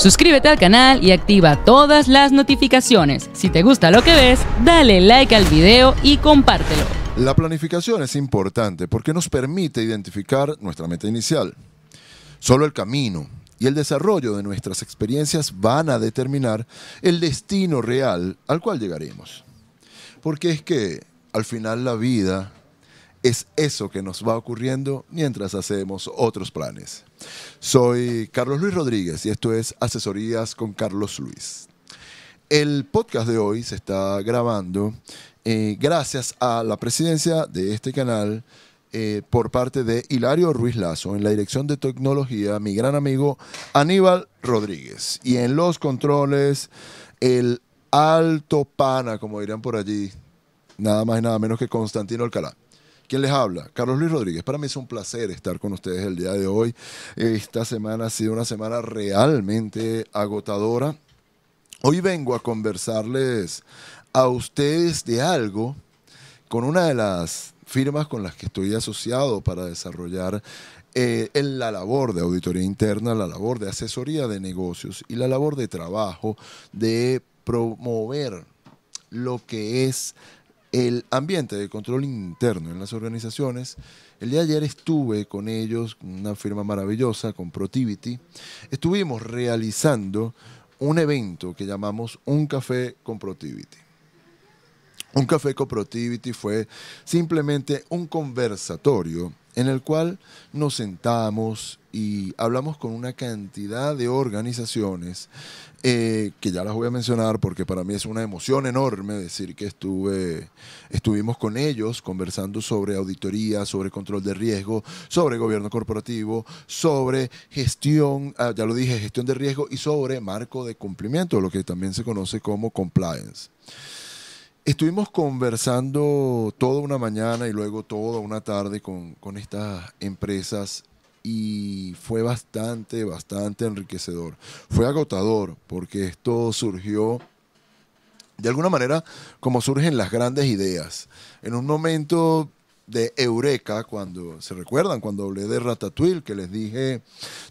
Suscríbete al canal y activa todas las notificaciones. Si te gusta lo que ves, dale like al video y compártelo. La planificación es importante porque nos permite identificar nuestra meta inicial. Solo el camino y el desarrollo de nuestras experiencias van a determinar el destino real al cual llegaremos. Porque es que al final la vida es eso que nos va ocurriendo mientras hacemos otros planes. Soy Carlos Luis Rodríguez y esto es Asesorías con Carlos Luis. El podcast de hoy se está grabando gracias a la presidencia de este canal por parte de Hilario Ruiz Lazo, en la dirección de tecnología, mi gran amigo Aníbal Rodríguez. Y en los controles, el alto pana, como dirían por allí, nada más y nada menos que Constantino Alcalá. ¿Quién les habla? Carlos Luis Rodríguez. Para mí es un placer estar con ustedes el día de hoy. Esta semana ha sido una semana realmente agotadora. Hoy vengo a conversarles a ustedes de algo con una de las firmas con las que estoy asociado para desarrollar la labor de auditoría interna, la labor de asesoría de negocios y la labor de trabajo de promover lo que es el ambiente de control interno en las organizaciones. El día de ayer estuve con ellos, una firma maravillosa, con Protiviti. Estuvimos realizando un evento que llamamos Un Café con Protiviti. Un Café con Protiviti fue simplemente un conversatorio en el cual nos sentamos y hablamos con una cantidad de organizaciones que ya las voy a mencionar porque para mí es una emoción enorme decir que estuvimos con ellos conversando sobre auditoría, sobre control de riesgo, sobre gobierno corporativo, sobre gestión, ya lo dije, gestión de riesgo y sobre marco de cumplimiento, lo que también se conoce como compliance. Estuvimos conversando toda una mañana y luego toda una tarde con estas empresas y fue bastante enriquecedor. Fue agotador porque esto surgió de alguna manera como surgen las grandes ideas. En un momento de eureka, cuando se recuerdan, cuando hablé de Ratatouille, que les dije,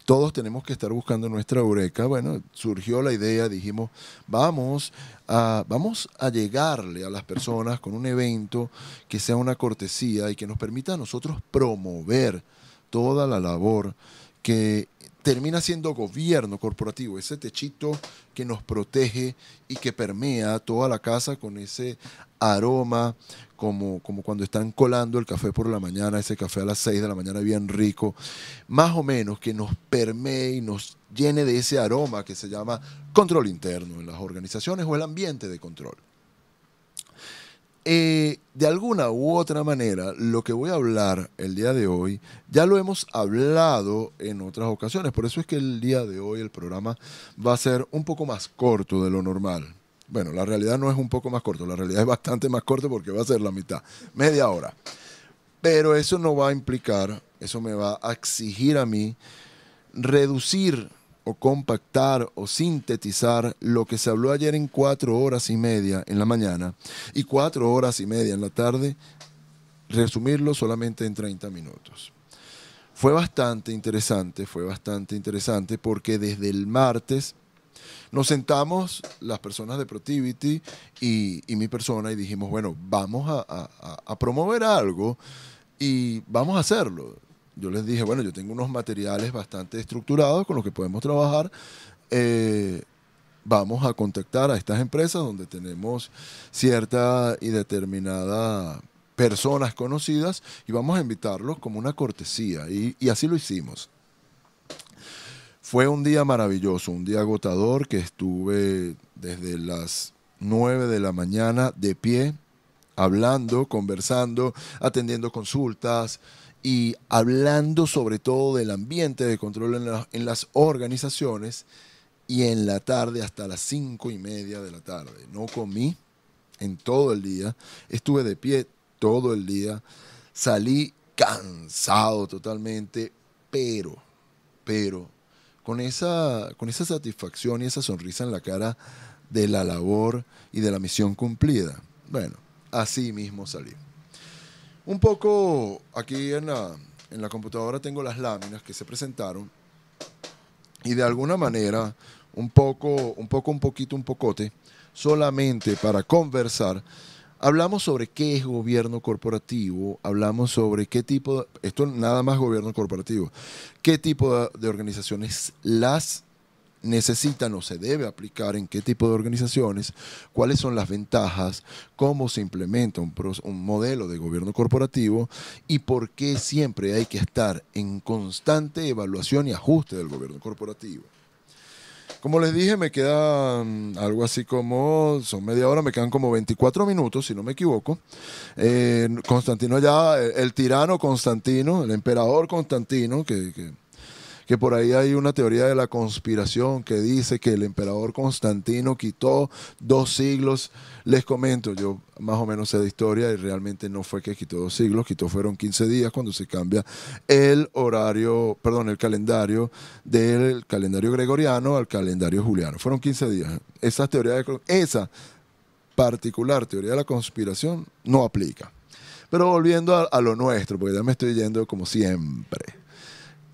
todos tenemos que estar buscando nuestra eureka. Bueno, surgió la idea, dijimos, vamos a llegarle a las personas con un evento que sea una cortesía y que nos permita a nosotros promover toda la labor que termina siendo gobierno corporativo, ese techito que nos protege y que permea toda la casa con ese aroma, como cuando están colando el café por la mañana, ese café a las 6 de la mañana bien rico, más o menos que nos permee y nos llene de ese aroma que se llama control interno en las organizaciones o el ambiente de control. De alguna u otra manera, lo que voy a hablar el día de hoy, ya lo hemos hablado en otras ocasiones, por eso es que el día de hoy el programa va a ser un poco más corto de lo normal. Bueno, la realidad no es un poco más corto, la realidad es bastante más corto porque va a ser la mitad, media hora. Pero eso no va a implicar, eso me va a exigir a mí reducir o compactar o sintetizar lo que se habló ayer en 4 horas y media en la mañana y 4 horas y media en la tarde, resumirlo solamente en 30 minutos. Fue bastante interesante porque desde el martes nos sentamos las personas de Protiviti y mi persona y dijimos, bueno, vamos a promover algo y vamos a hacerlo. Yo les dije, bueno, yo tengo unos materiales bastante estructurados con los que podemos trabajar. Vamos a contactar a estas empresas donde tenemos cierta y determinada personas conocidas y vamos a invitarlos como una cortesía. Y así lo hicimos. Fue un día maravilloso, un día agotador que estuve desde las 9 de la mañana de pie, hablando, conversando, atendiendo consultas y hablando sobre todo del ambiente de control en las organizaciones y en la tarde hasta las 5:30 de la tarde. No comí en todo el día, estuve de pie todo el día, salí cansado totalmente, pero con esa satisfacción y esa sonrisa en la cara de la labor y de la misión cumplida. Bueno, así mismo salí. Un poco aquí en la computadora tengo las láminas que se presentaron y de alguna manera un pocote, solamente para conversar. Hablamos sobre qué es gobierno corporativo, hablamos sobre qué tipo, esto nada más gobierno corporativo, qué tipo de organizaciones las necesitan o se debe aplicar en qué tipo de organizaciones, cuáles son las ventajas, cómo se implementa un modelo de gobierno corporativo y por qué siempre hay que estar en constante evaluación y ajuste del gobierno corporativo. Como les dije, me quedan algo así como, son media hora, me quedan como 24 minutos, si no me equivoco. Constantino ya, el tirano Constantino, el emperador Constantino, que por ahí hay una teoría de la conspiración que dice que el emperador Constantino quitó 2 siglos. Les comento, yo más o menos sé de historia y realmente no fue que quitó 2 siglos, fueron 15 días cuando se cambia el calendario del calendario gregoriano al calendario juliano. Fueron 15 días. Esa particular teoría de la conspiración no aplica. Pero volviendo a lo nuestro, porque ya me estoy yendo como siempre.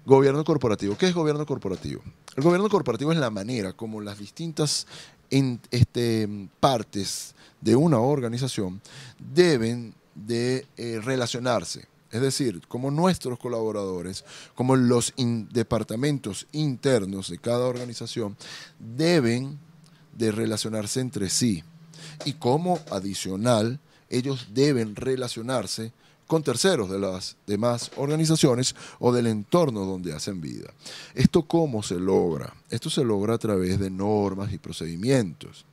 Gobierno corporativo. ¿Qué es gobierno corporativo? El gobierno corporativo es la manera como las distintas partes de una organización deben de relacionarse. Es decir, como nuestros colaboradores, como los departamentos internos de cada organización deben de relacionarse entre sí. Y como adicional, ellos deben relacionarse con terceros de las demás organizaciones o del entorno donde hacen vida. ¿Esto cómo se logra? Esto se logra a través de normas y procedimientos,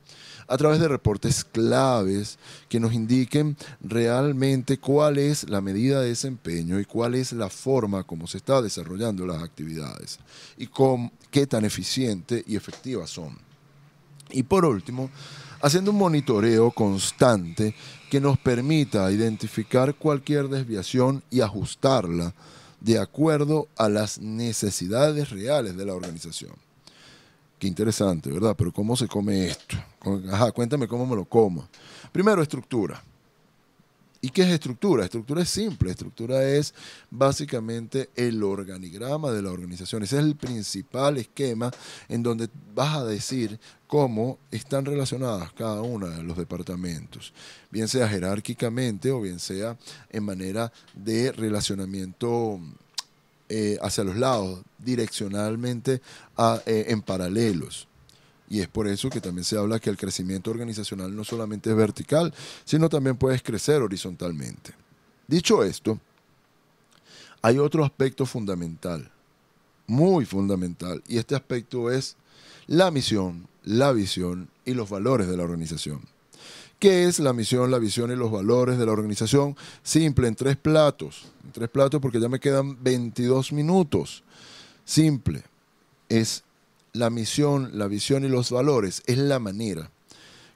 a través de reportes claves que nos indiquen realmente cuál es la medida de desempeño y cuál es la forma como se está desarrollando las actividades y qué tan eficiente y efectivas son. Y por último, haciendo un monitoreo constante que nos permita identificar cualquier desviación y ajustarla de acuerdo a las necesidades reales de la organización. Qué interesante, ¿verdad? Pero ¿cómo se come esto? Cuéntame cómo me lo como. Primero, estructura. ¿Y qué es estructura? Estructura es simple. Estructura es básicamente el organigrama de la organización. Ese es el principal esquema en donde vas a decir cómo están relacionadas cada uno de los departamentos, bien sea jerárquicamente o bien sea en manera de relacionamiento hacia los lados, direccionalmente en paralelos. Y es por eso que también se habla que el crecimiento organizacional no solamente es vertical, sino también puedes crecer horizontalmente. Dicho esto, hay otro aspecto fundamental, muy fundamental, y este aspecto es la misión, la visión y los valores de la organización. ¿Qué es la misión, la visión y los valores de la organización? Simple, en 3 platos. En 3 platos porque ya me quedan 22 minutos. Simple, es la misión, la visión y los valores. Es la manera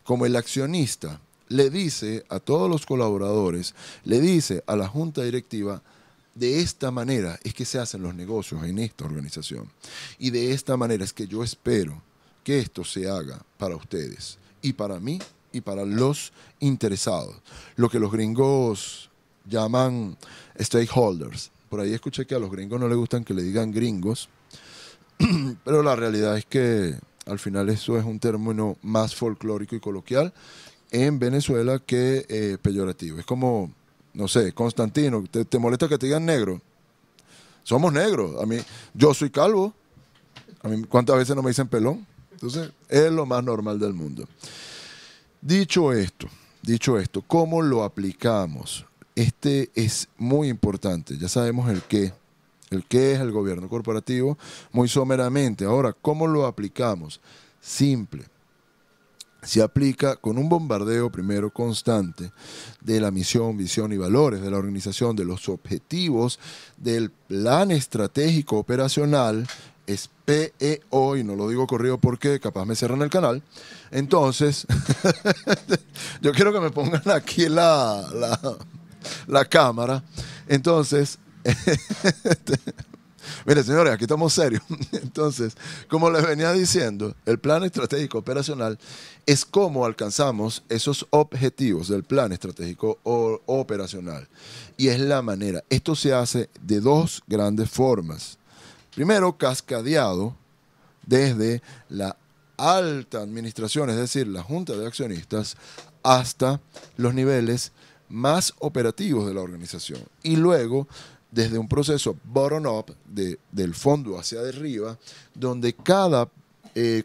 como el accionista le dice a todos los colaboradores, le dice a la junta directiva, de esta manera es que se hacen los negocios en esta organización. Y de esta manera es que yo espero que esto se haga para ustedes y para mí y para los interesados. Lo que los gringos llaman stakeholders. Por ahí escuché que a los gringos no les gustan que le digan gringos, pero la realidad es que al final eso es un término más folclórico y coloquial en Venezuela que peyorativo. Es como, no sé, Constantino, ¿te molesta que te digan negro? Somos negros. Yo soy calvo. ¿Cuántas veces no me dicen pelón? Entonces, es lo más normal del mundo. Dicho esto, ¿cómo lo aplicamos? Este es muy importante. Ya sabemos el qué. El qué es el gobierno corporativo, muy someramente. Ahora, ¿cómo lo aplicamos? Simple. Se aplica con un bombardeo primero constante de la misión, visión y valores de la organización, de los objetivos, del plan estratégico operacional, es PEO, y no lo digo corrido porque capaz me cierran el canal. Entonces, yo quiero que me pongan aquí la cámara. Entonces, mire, señores, aquí estamos serios. Entonces, como les venía diciendo, el plan estratégico operacional es cómo alcanzamos esos objetivos del plan estratégico operacional. Y es la manera. Esto se hace de 2 grandes formas. Primero, cascadeado desde la alta administración, es decir, la junta de accionistas, hasta los niveles más operativos de la organización. Y luego, desde un proceso bottom-up, del fondo hacia arriba, donde cada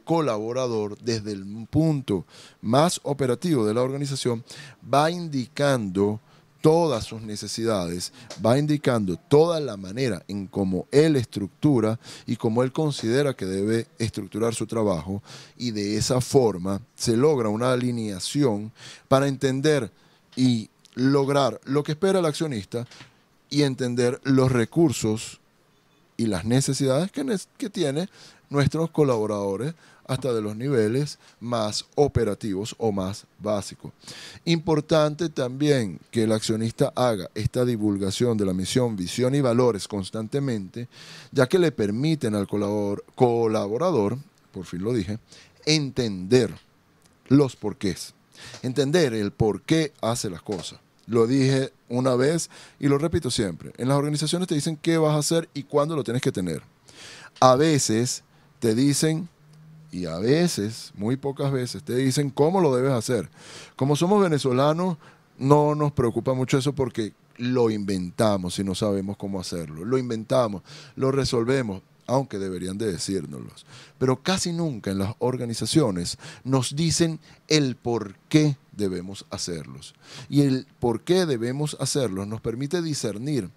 colaborador, desde el punto más operativo de la organización, va indicando todas sus necesidades, va indicando toda la manera en cómo él estructura y cómo él considera que debe estructurar su trabajo, y de esa forma se logra una alineación para entender y lograr lo que espera el accionista y entender los recursos y las necesidades que tiene nuestros colaboradores, hasta de los niveles más operativos o más básicos. Importante también que el accionista haga esta divulgación de la misión, visión y valores constantemente, ya que le permiten al colaborador, por fin lo dije, entender los porqués, entender el por qué hace las cosas. Lo dije una vez y lo repito siempre. En las organizaciones te dicen qué vas a hacer y cuándo lo tienes que tener. A veces te dicen, y a veces, muy pocas veces, te dicen cómo lo debes hacer. Como somos venezolanos, no nos preocupa mucho eso porque lo inventamos y no sabemos cómo hacerlo. Lo inventamos, lo resolvemos, aunque deberían de decírnoslos. Pero casi nunca en las organizaciones nos dicen el por qué debemos hacerlos. Y el por qué debemos hacerlos nos permite discernir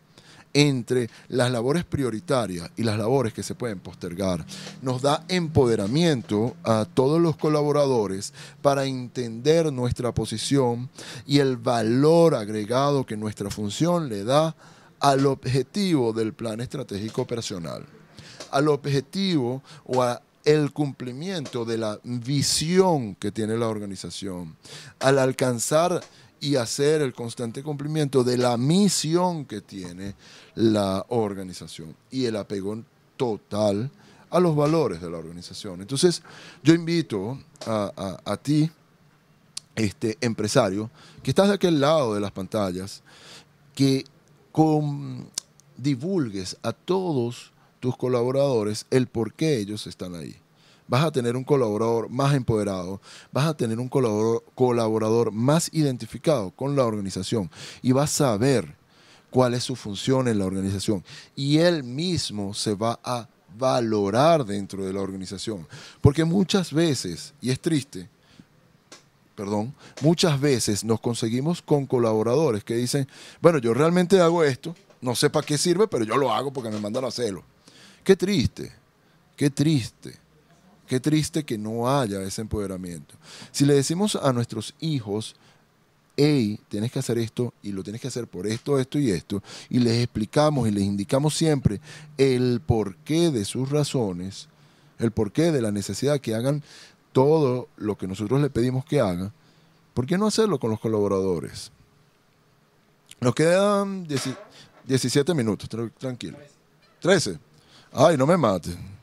entre las labores prioritarias y las labores que se pueden postergar. Nos da empoderamiento a todos los colaboradores para entender nuestra posición y el valor agregado que nuestra función le da al objetivo del plan estratégico operacional, al objetivo o al cumplimiento de la visión que tiene la organización, al alcanzar y hacer el constante cumplimiento de la misión que tiene la organización y el apego total a los valores de la organización. Entonces, yo invito a ti, empresario, que estás de aquel lado de las pantallas, que divulgues a todos tus colaboradores el por qué ellos están ahí. Vas a tener un colaborador más empoderado, vas a tener un colaborador más identificado con la organización y vas a saber cuál es su función en la organización. Y él mismo se va a valorar dentro de la organización. Porque muchas veces, y es triste, muchas veces nos conseguimos con colaboradores que dicen, bueno, yo realmente hago esto, no sé para qué sirve, pero yo lo hago porque me mandan a hacerlo. Qué triste, qué triste. Qué triste que no haya ese empoderamiento. Si le decimos a nuestros hijos, hey, tienes que hacer esto y lo tienes que hacer por esto, esto y esto, y les explicamos y les indicamos siempre el porqué de sus razones, el porqué de la necesidad que hagan todo lo que nosotros le pedimos que hagan, ¿por qué no hacerlo con los colaboradores? Nos quedan 17 minutos, tranquilo. 13. Ay, no me maten.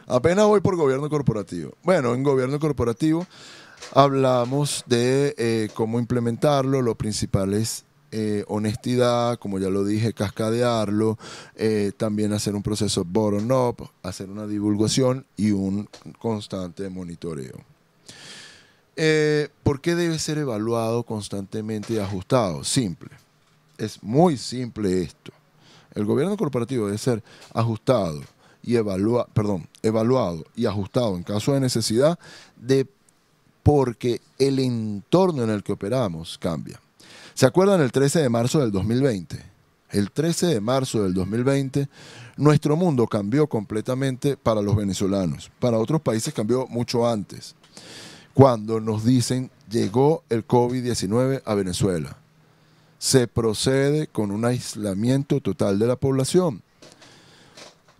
Apenas voy por gobierno corporativo. Bueno, en gobierno corporativo hablamos de cómo implementarlo. Lo principal es honestidad, como ya lo dije, cascadearlo, también hacer un proceso bottom-up, hacer una divulgación y un constante monitoreo. ¿Por qué debe ser evaluado constantemente y ajustado? Simple. Es muy simple esto. El gobierno corporativo debe ser ajustado y evaluado y ajustado en caso de necesidad, porque el entorno en el que operamos cambia. ¿Se acuerdan el 13 de marzo del 2020? El 13 de marzo del 2020, nuestro mundo cambió completamente para los venezolanos. Para otros países cambió mucho antes. Cuando nos dicen, llegó el COVID-19 a Venezuela. Se procede con un aislamiento total de la población.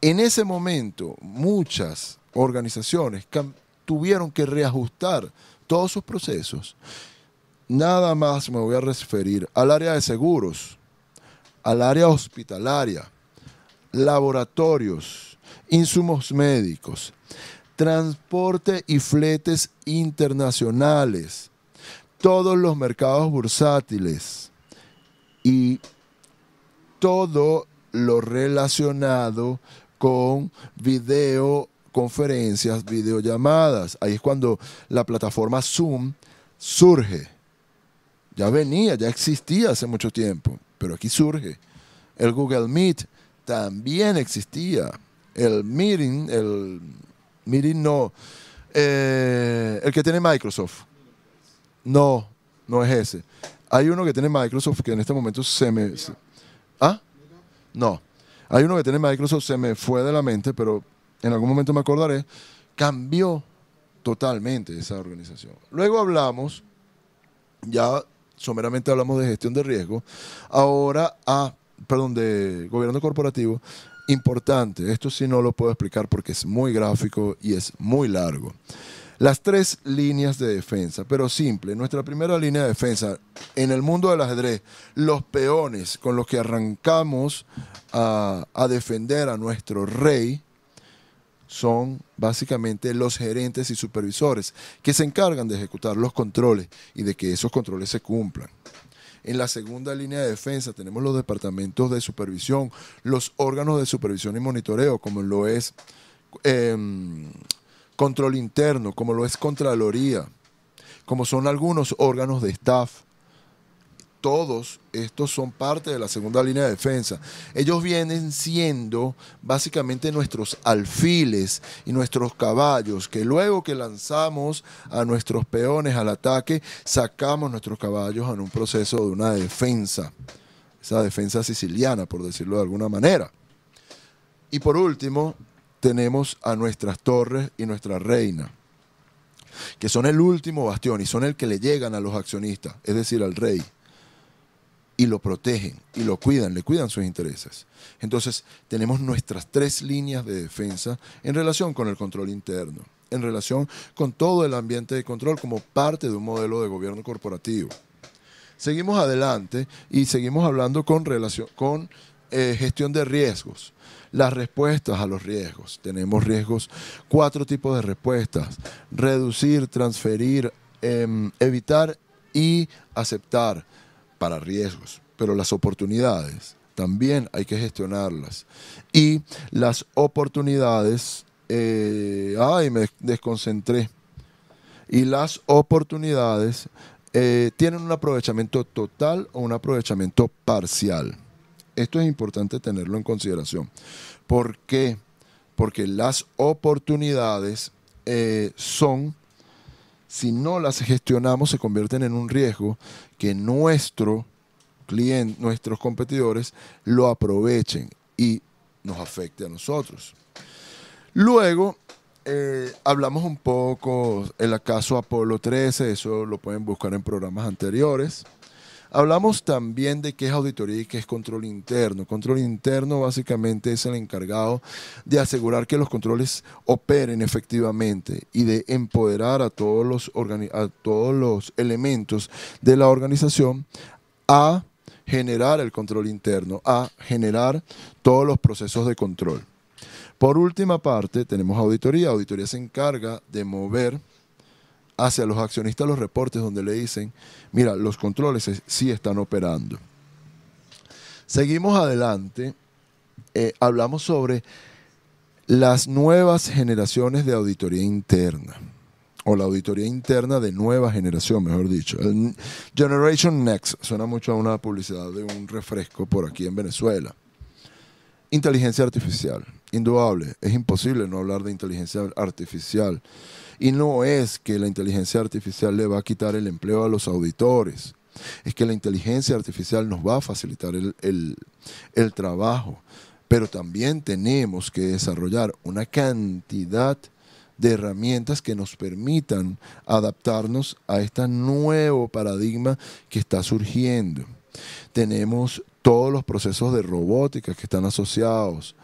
En ese momento, muchas organizaciones tuvieron que reajustar todos sus procesos. Nada más me voy a referir al área de seguros, al área hospitalaria, laboratorios, insumos médicos, transporte y fletes internacionales, todos los mercados bursátiles y todo lo relacionado con video conferencias, videollamadas. Ahí es cuando la plataforma Zoom surge. Ya venía, ya existía hace mucho tiempo, pero aquí surge. El Google Meet también existía. El Meeting no, el que tiene Microsoft. No, no es ese. Hay uno que tiene Microsoft que en este momento ¿Ah? No. Hay uno que tiene Microsoft, se me fue de la mente, pero en algún momento me acordaré. Cambió totalmente esa organización. Luego hablamos, ya someramente hablamos de gestión de riesgo. Ahora, de gobierno corporativo. Importante, esto sí no lo puedo explicar porque es muy gráfico y es muy largo. Las 3 líneas de defensa, pero simple. Nuestra primera línea de defensa en el mundo del ajedrez, los peones con los que arrancamos a defender a nuestro rey, son básicamente los gerentes y supervisores que se encargan de ejecutar los controles y de que esos controles se cumplan. En la segunda línea de defensa tenemos los departamentos de supervisión, los órganos de supervisión y monitoreo, como lo es control interno, como lo es Contraloría, como son algunos órganos de staff. Todos estos son parte de la segunda línea de defensa. Ellos vienen siendo básicamente nuestros alfiles y nuestros caballos, que luego que lanzamos a nuestros peones al ataque, sacamos nuestros caballos en un proceso de una defensa, esa defensa siciliana, por decirlo de alguna manera. Y por último, tenemos a nuestras torres y nuestra reina, que son el último bastión y son el que le llegan a los accionistas, es decir, al rey. Y lo protegen y lo cuidan, le cuidan sus intereses. Entonces, tenemos nuestras 3 líneas de defensa en relación con el control interno, en relación con todo el ambiente de control como parte de un modelo de gobierno corporativo. Seguimos adelante y seguimos hablando con gestión de riesgos. Las respuestas a los riesgos. Tenemos riesgos, 4 tipos de respuestas: reducir, transferir, evitar y aceptar. Para riesgos, pero las oportunidades también hay que gestionarlas. Y las oportunidades, me desconcentré. Y las oportunidades tienen un aprovechamiento total o un aprovechamiento parcial. Esto es importante tenerlo en consideración. ¿Por qué? Porque las oportunidades si no las gestionamos, se convierten en un riesgo que nuestros competidores lo aprovechen y nos afecte a nosotros. Luego, hablamos un poco el caso Apolo 13, eso lo pueden buscar en programas anteriores. Hablamos también de qué es auditoría y qué es control interno. Control interno básicamente es el encargado de asegurar que los controles operen efectivamente y de empoderar a todos los elementos de la organización a generar el control interno, a generar todos los procesos de control. Por última parte, tenemos auditoría. Auditoría se encarga de mover hacia los accionistas los reportes donde le dicen, mira, los controles sí están operando. Seguimos adelante, hablamos sobre las nuevas generaciones de auditoría interna, o la auditoría interna de nueva generación, mejor dicho. El Generation Next, suena mucho a una publicidad de un refresco por aquí en Venezuela. Inteligencia artificial, indudable, es imposible no hablar de inteligencia artificial. Y no es que la inteligencia artificial le va a quitar el empleo a los auditores, es que la inteligencia artificial nos va a facilitar el trabajo, pero también tenemos que desarrollar una cantidad de herramientas que nos permitan adaptarnos a este nuevo paradigma que está surgiendo. Tenemos todos los procesos de robótica que están asociados.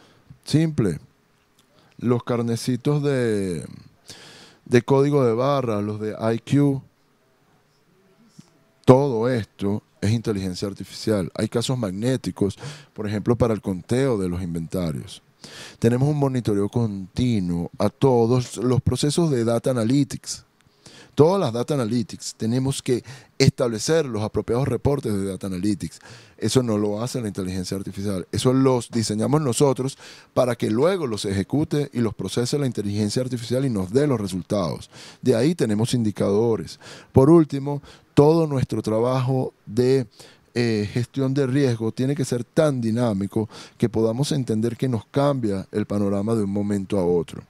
Simple, los carnecitos de código de barra, los de IQ, todo esto es inteligencia artificial. Hay casos magnéticos, por ejemplo, para el conteo de los inventarios. Tenemos un monitoreo continuo a todos los procesos de data analytics. Todas las data analytics, tenemos que establecer los apropiados reportes de data analytics. Eso no lo hace la inteligencia artificial. Eso los diseñamos nosotros para que luego los ejecute y los procese la inteligencia artificial y nos dé los resultados. De ahí tenemos indicadores. Por último, todo nuestro trabajo de gestión de riesgo tiene que ser tan dinámico que podamos entender que nos cambia el panorama de un momento a otro.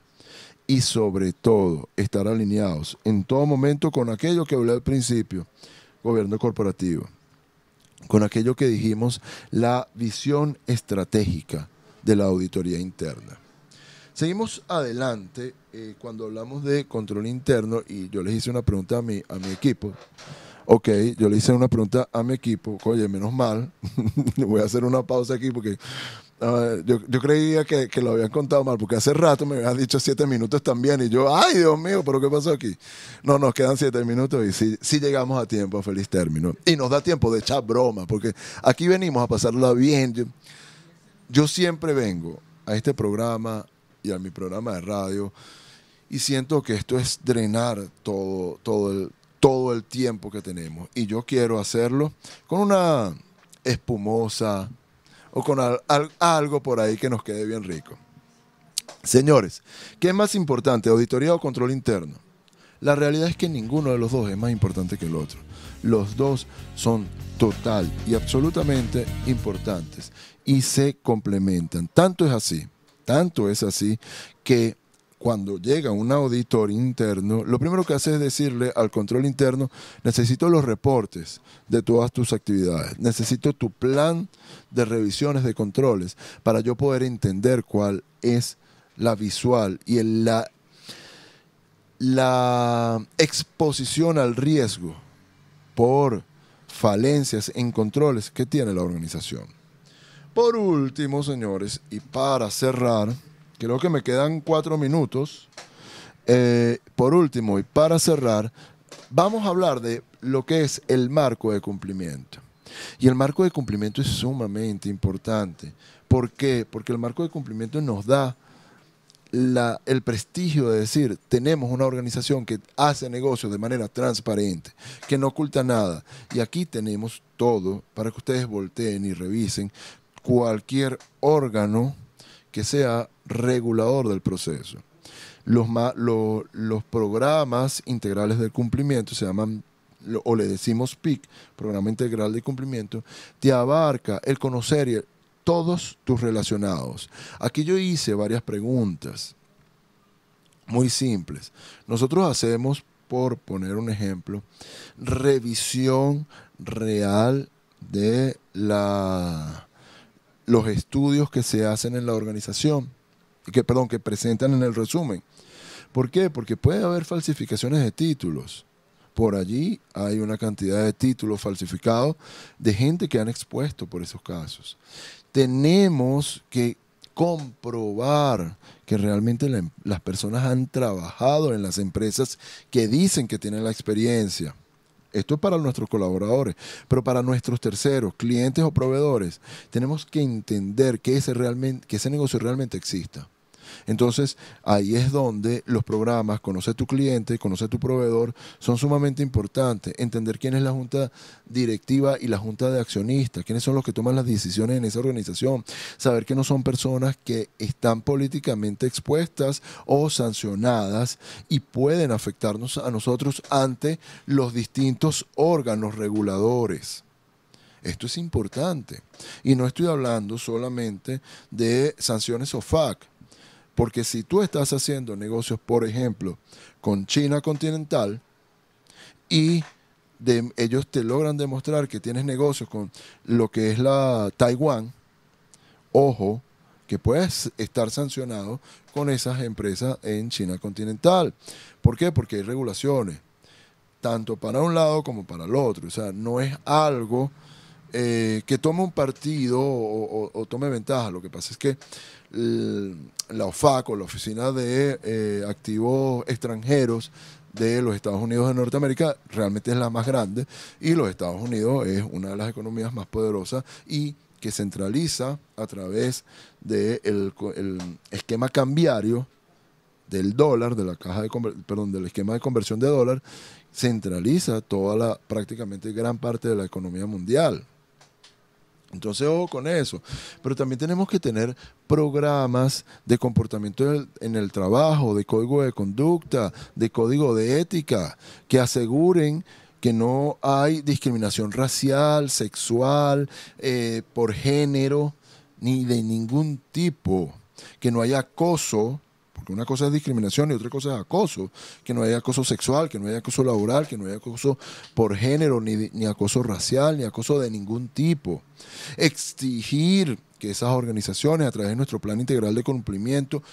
Y sobre todo, estar alineados en todo momento con aquello que hablé al principio, gobierno corporativo, con aquello que dijimos, la visión estratégica de la auditoría interna. Seguimos adelante cuando hablamos de control interno y yo les hice una pregunta a mi equipo. Ok, yo le hice una pregunta a mi equipo, oye, menos mal, voy a hacer una pausa aquí porque yo creía que lo habían contado mal, porque hace rato me habían dicho 7 minutos también y yo, ay Dios mío, ¿pero qué pasó aquí? No, nos quedan 7 minutos y sí llegamos a tiempo, a feliz término. Y nos da tiempo de echar broma, porque aquí venimos a pasarla bien. Yo siempre vengo a este programa y a mi programa de radio y siento que esto es drenar todo el tiempo que tenemos. Y yo quiero hacerlo con una espumosa o con algo por ahí que nos quede bien rico. Señores, ¿qué es más importante, auditoría o control interno? La realidad es que ninguno de los dos es más importante que el otro. Los dos son total y absolutamente importantes y se complementan. Tanto es así que cuando llega un auditor interno, lo primero que hace es decirle al control interno, necesito los reportes de todas tus actividades, necesito tu plan de revisiones de controles para yo poder entender cuál es la visual y la exposición al riesgo por falencias en controles que tiene la organización. Por último, señores, y para cerrar, creo que me quedan 4 minutos. Por último, y para cerrar, vamos a hablar de lo que es el marco de cumplimiento. Y el marco de cumplimiento es sumamente importante. ¿Por qué? Porque el marco de cumplimiento nos da el prestigio de decir, tenemos una organización que hace negocios de manera transparente, que no oculta nada. Y aquí tenemos todo para que ustedes volteen y revisen cualquier órgano que sea regulador del proceso. Los programas integrales de cumplimiento se llaman, o le decimos PIC, Programa Integral de Cumplimiento, te abarca el conocer todos tus relacionados. Aquí yo hice varias preguntas muy simples. Nosotros hacemos, por poner un ejemplo, revisión real de los estudios que se hacen en la organización, que presentan en el resumen. ¿Por qué? Porque puede haber falsificaciones de títulos. Por allí hay una cantidad de títulos falsificados de gente que han expuesto por esos casos. Tenemos que comprobar que realmente las personas han trabajado en las empresas que dicen que tienen la experiencia. Esto es para nuestros colaboradores, pero para nuestros terceros, clientes o proveedores, tenemos que entender que ese negocio realmente exista. Entonces, ahí es donde los programas, conoce a tu cliente, conoce a tu proveedor, son sumamente importantes. Entender quién es la junta directiva y la junta de accionistas, quiénes son los que toman las decisiones en esa organización. Saber que no son personas que están políticamente expuestas o sancionadas y pueden afectarnos a nosotros ante los distintos órganos reguladores. Esto es importante. Y no estoy hablando solamente de sanciones OFAC. Porque si tú estás haciendo negocios, por ejemplo, con China continental y ellos te logran demostrar que tienes negocios con lo que es la Taiwán, ojo, que puedes estar sancionado con esas empresas en China continental. ¿Por qué? Porque hay regulaciones, tanto para un lado como para el otro. O sea, no es algo que tome un partido o tome ventaja. Lo que pasa es que la OFAC, o la Oficina de Activos Extranjeros de los Estados Unidos de Norteamérica, realmente es la más grande, y los Estados Unidos es una de las economías más poderosas y que centraliza a través del esquema cambiario del dólar, de la caja de perdón, del esquema de conversión de dólar, centraliza prácticamente gran parte de la economía mundial. Entonces, ojo con eso. Pero también tenemos que tener programas de comportamiento en el trabajo, de código de conducta, de código de ética, que aseguren que no hay discriminación racial, sexual, por género, ni de ningún tipo, que no haya acoso, porque una cosa es discriminación y otra cosa es acoso, que no haya acoso sexual, que no haya acoso laboral, que no haya acoso por género, ni acoso racial, ni acoso de ningún tipo. Exigir que esas organizaciones, a través de nuestro plan integral de cumplimiento,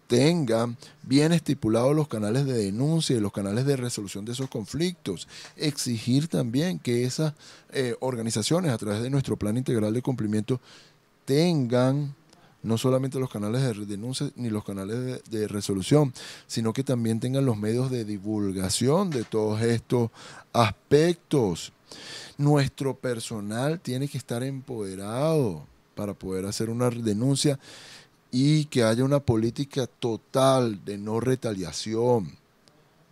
tengan bien estipulados los canales de denuncia y los canales de resolución de esos conflictos. Exigir también que esas organizaciones, a través de nuestro plan integral de cumplimiento, tengan no solamente los canales de denuncia ni los canales de resolución, sino que también tengan los medios de divulgación de todos estos aspectos. Nuestro personal tiene que estar empoderado para poder hacer una denuncia y que haya una política total de no retaliación.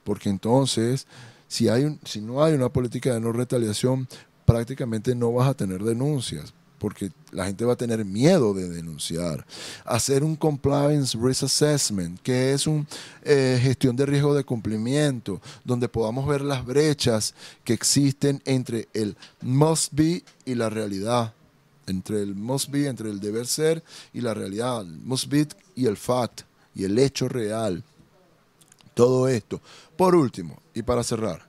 Porque entonces, si no hay una política de no retaliación, prácticamente no vas a tener denuncias, porque la gente va a tener miedo de denunciar. Hacer un Compliance Risk Assessment, que es una gestión de riesgo de cumplimiento, donde podamos ver las brechas que existen entre el must be y la realidad. Entre el must be, entre el deber ser y la realidad. El must be y el fact, y el hecho real. Todo esto. Por último, y para cerrar,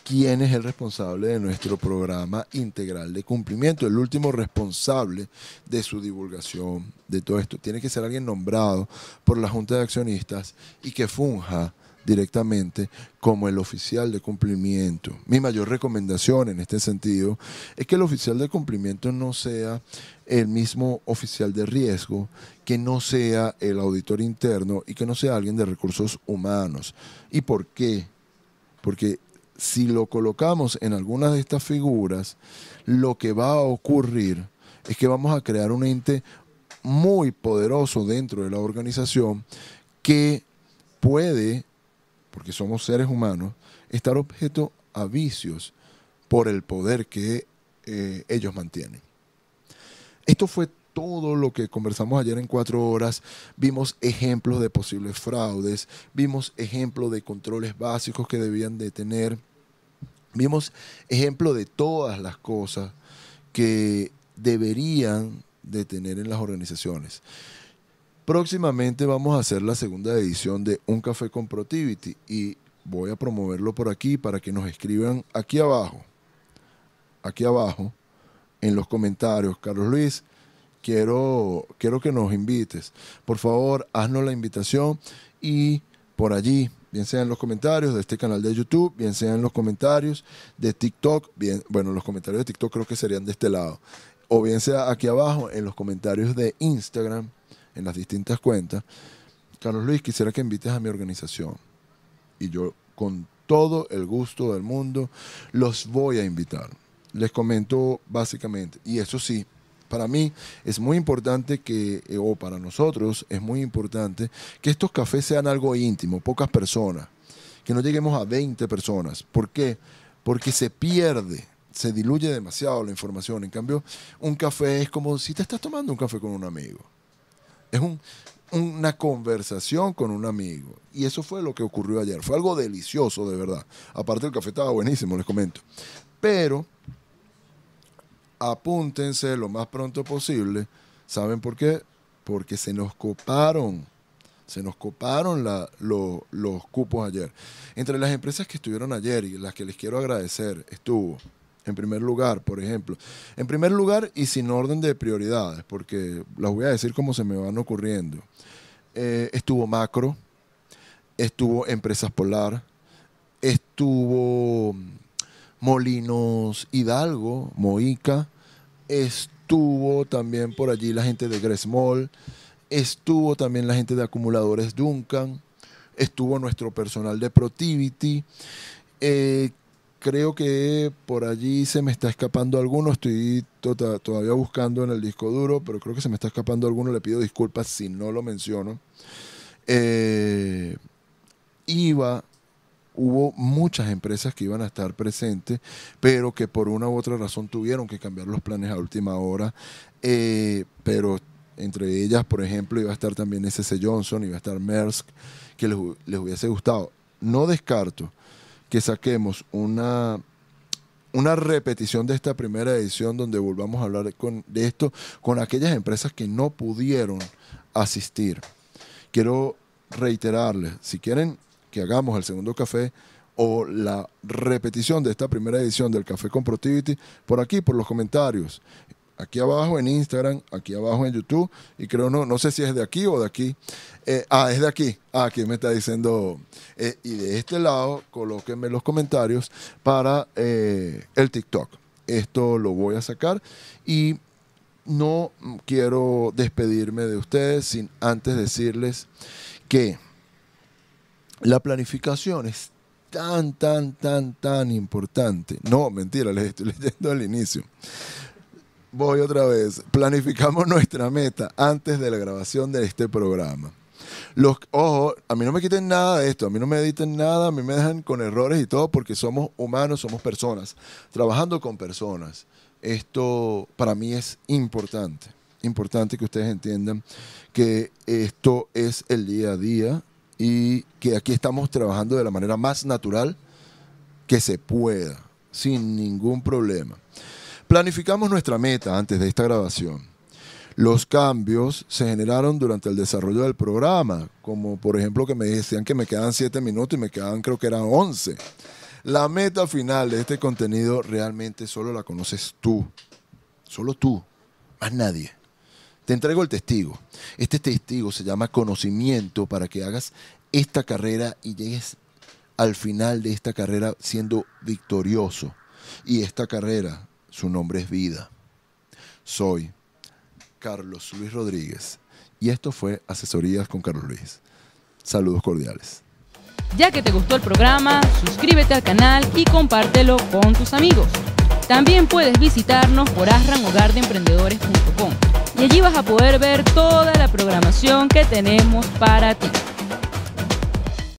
¿quién es el responsable de nuestro programa integral de cumplimiento? El último responsable de su divulgación, de todo esto. Tiene que ser alguien nombrado por la Junta de Accionistas y que funja directamente como el oficial de cumplimiento. Mi mayor recomendación en este sentido es que el oficial de cumplimiento no sea el mismo oficial de riesgo, que no sea el auditor interno y que no sea alguien de recursos humanos. ¿Y por qué? Porque si lo colocamos en alguna de estas figuras, lo que va a ocurrir es que vamos a crear un ente muy poderoso dentro de la organización que puede, porque somos seres humanos, estar objeto a vicios por el poder que ellos mantienen. Esto fue todo lo que conversamos ayer en 4 horas. Vimos ejemplos de posibles fraudes, vimos ejemplos de controles básicos que debían de tener, vimos ejemplo de todas las cosas que deberían de tener en las organizaciones. Próximamente vamos a hacer la segunda edición de Un Café con Protiviti y voy a promoverlo por aquí para que nos escriban aquí abajo en los comentarios. Carlos Luis, quiero que nos invites. Por favor, haznos la invitación y por allí, bien sea en los comentarios de este canal de YouTube, bien sea en los comentarios de TikTok, los comentarios de TikTok creo que serían de este lado, o bien sea aquí abajo en los comentarios de Instagram, en las distintas cuentas. Carlos Luis, quisiera que invites a mi organización. Y yo, con todo el gusto del mundo, los voy a invitar. Les comento básicamente, y eso sí, para mí es muy importante o para nosotros es muy importante que estos cafés sean algo íntimo, pocas personas, que no lleguemos a 20 personas. ¿Por qué? Porque se diluye demasiado la información. En cambio, un café es como si te estás tomando un café con un amigo. Es una conversación con un amigo. Y eso fue lo que ocurrió ayer. Fue algo delicioso, de verdad. Aparte, el café estaba buenísimo, les comento. Pero apúntense lo más pronto posible. ¿Saben por qué? Porque se nos coparon. Se nos coparon los cupos ayer. Entre las empresas que estuvieron ayer y las que les quiero agradecer, estuvo, en primer lugar, por ejemplo. En primer lugar y sin orden de prioridades, porque las voy a decir como se me van ocurriendo. Estuvo Macro, estuvo Empresas Polar, estuvo Molinos Hidalgo, Moica, estuvo también por allí la gente de Gresmol, estuvo también la gente de Acumuladores Duncan, estuvo nuestro personal de Protiviti. Creo que por allí se me está escapando alguno, estoy todavía buscando en el disco duro, pero creo que se me está escapando alguno, le pido disculpas si no lo menciono. Hubo muchas empresas que iban a estar presentes, pero que por una u otra razón tuvieron que cambiar los planes a última hora. Pero entre ellas, por ejemplo, iba a estar también SC Johnson, iba a estar Maersk, que les hubiese gustado. No descarto que saquemos una repetición de esta primera edición donde volvamos a hablar de esto con aquellas empresas que no pudieron asistir. Quiero reiterarles, si quieren que hagamos el segundo café o la repetición de esta primera edición del Café con Protivity, por aquí, por los comentarios, aquí abajo en Instagram, aquí abajo en YouTube, y creo, no sé si es de aquí o de aquí. Es de aquí. Aquí me está diciendo. Y de este lado, colóquenme los comentarios para el TikTok. Esto lo voy a sacar y no quiero despedirme de ustedes sin antes decirles que la planificación es tan importante. No, mentira, les estoy leyendo al inicio. Voy otra vez. Planificamos nuestra meta antes de la grabación de este programa. Ojo, a mí no me quiten nada de esto, a mí no me editen nada, a mí me dejan con errores y todo porque somos humanos, somos personas, trabajando con personas. Esto para mí es importante que ustedes entiendan que esto es el día a día y que aquí estamos trabajando de la manera más natural que se pueda, sin ningún problema. Planificamos nuestra meta antes de esta grabación. Los cambios se generaron durante el desarrollo del programa, como por ejemplo que me decían que me quedan 7 minutos y me quedaban, creo que eran 11. La meta final de este contenido realmente solo la conoces tú. Solo tú, más nadie. Te entrego el testigo. Este testigo se llama conocimiento para que hagas esta carrera y llegues al final de esta carrera siendo victorioso. Y esta carrera, su nombre es vida. Soy Carlos Luis Rodríguez y esto fue Asesorías con Carlos Luis. Saludos cordiales. Ya que te gustó el programa, suscríbete al canal y compártelo con tus amigos. También puedes visitarnos por asranhogardeemprendedores.com y allí vas a poder ver toda la programación que tenemos para ti.